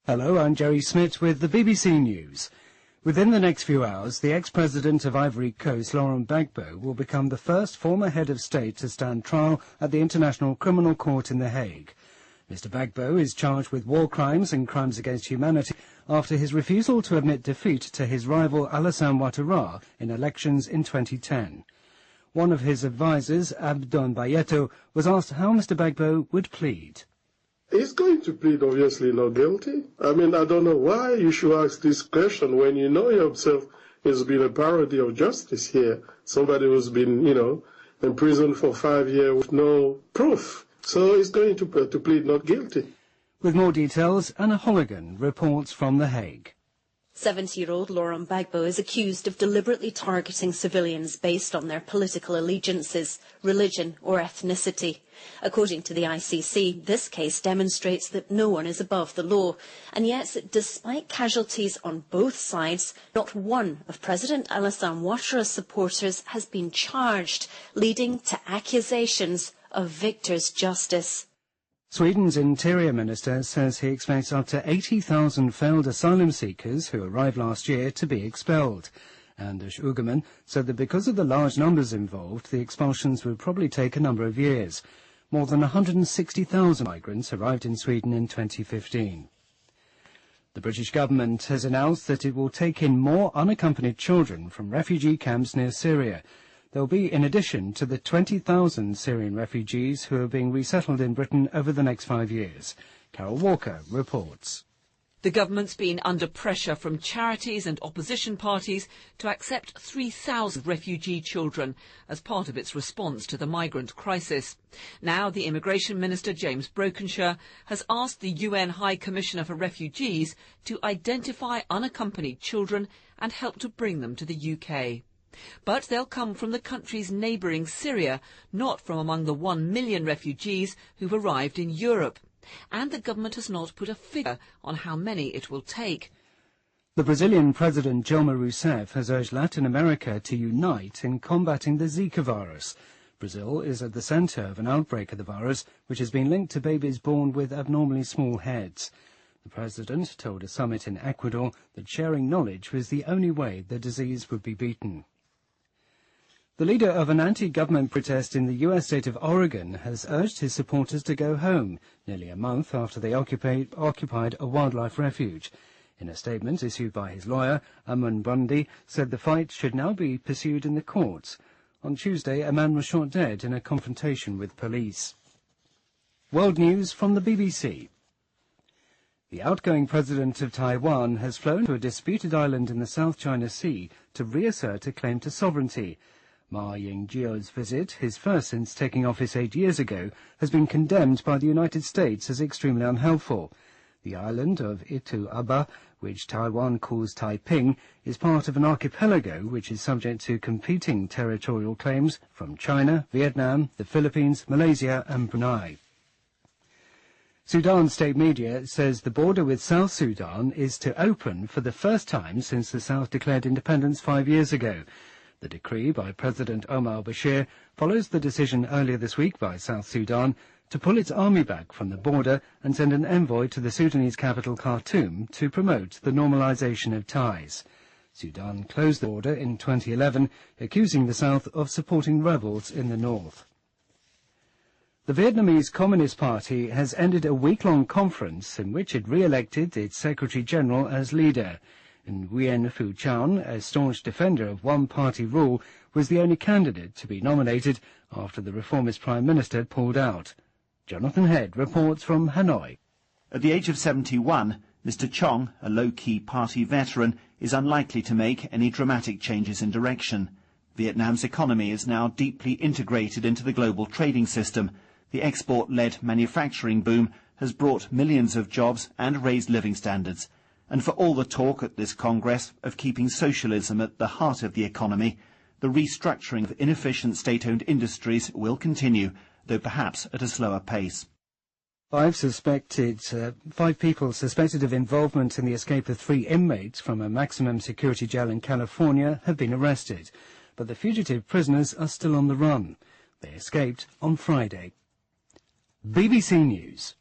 Hello, I'm Jerry Smith with the BBC News. Within the next few hours, the ex-president of Ivory Coast, Laurent Gbagbo, will become the first former head of state to stand trial at the International Criminal Court in The Hague. Mr. Gbagbo is charged with war crimes and crimes against humanity after his refusal to admit defeat to his rival Alassane Ouattara in elections in 2010. One of his advisers, Abdon Bayeto, was asked how Mr. Gbagbo would plead. He's going to plead obviously not guilty. I mean, I don't know why you should ask this question when you know yourself has been a parody of justice here. Somebody who's been, in prison for 5 years with no proof. So he's going to plead not guilty. With more details, Anna Holligan reports from The Hague. 70-year-old Laurent Gbagbo is accused of deliberately targeting civilians based on their political allegiances, religion or ethnicity. According to the ICC, this case demonstrates that no one is above the law. And yet, despite casualties on both sides, not one of President Alassane Ouattara's supporters has been charged, leading to accusations of victor's justice. Sweden's Interior Minister says he expects up to 80,000 failed asylum seekers who arrived last year to be expelled. Anders Ygeman said that because of the large numbers involved, the expulsions would probably take a number of years. More than 160,000 migrants arrived in Sweden in 2015. The British government has announced that it will take in more unaccompanied children from refugee camps near Syria. There will be in addition to the 20,000 Syrian refugees who are being resettled in Britain over the next 5 years. Carol Walker reports. The government's been under pressure from charities and opposition parties to accept 3,000 refugee children as part of its response to the migrant crisis. Now the Immigration Minister, James Brokenshire, has asked the UN High Commissioner for Refugees to identify unaccompanied children and help to bring them to the UK. But they'll come from the country's neighbouring Syria, not from among the 1 million refugees who've arrived in Europe. And the government has not put a figure on how many it will take. The Brazilian President Dilma Rousseff has urged Latin America to unite in combating the Zika virus. Brazil is at the centre of an outbreak of the virus, which has been linked to babies born with abnormally small heads. The President told a summit in Ecuador that sharing knowledge was the only way the disease would be beaten. The leader of an anti-government protest in the U.S. state of Oregon has urged his supporters to go home, nearly a month after they occupied a wildlife refuge. In a statement issued by his lawyer, Ammon Bundy said the fight should now be pursued in the courts. On Tuesday, a man was shot dead in a confrontation with police. World news from the BBC. The outgoing president of Taiwan has flown to a disputed island in the South China Sea to reassert a claim to sovereignty. Ma Ying-jeou's visit, his first since taking office 8 years ago, has been condemned by the United States as extremely unhelpful. The island of Itu-Aba, which Taiwan calls Taiping, is part of an archipelago which is subject to competing territorial claims from China, Vietnam, the Philippines, Malaysia and Brunei. Sudan state media says the border with South Sudan is to open for the first time since the South declared independence 5 years ago. The decree by President Omar al-Bashir follows the decision earlier this week by South Sudan to pull its army back from the border and send an envoy to the Sudanese capital Khartoum to promote the normalization of ties. Sudan closed the border in 2011, accusing the South of supporting rebels in the north. The Vietnamese Communist Party has ended a week-long conference in which it re-elected its Secretary-General as leader. Nguyen Phu Trong, a staunch defender of one-party rule, was the only candidate to be nominated after the reformist Prime Minister pulled out. Jonathan Head reports from Hanoi. At the age of 71, Mr. Chong, a low-key party veteran, is unlikely to make any dramatic changes in direction. Vietnam's economy is now deeply integrated into the global trading system. The export-led manufacturing boom has brought millions of jobs and raised living standards. And for all the talk at this Congress of keeping socialism at the heart of the economy, the restructuring of inefficient state-owned industries will continue, though perhaps at a slower pace. Five people suspected of involvement in the escape of 3 inmates from a maximum security jail in California have been arrested, but the fugitive prisoners are still on the run. They escaped on Friday. BBC News.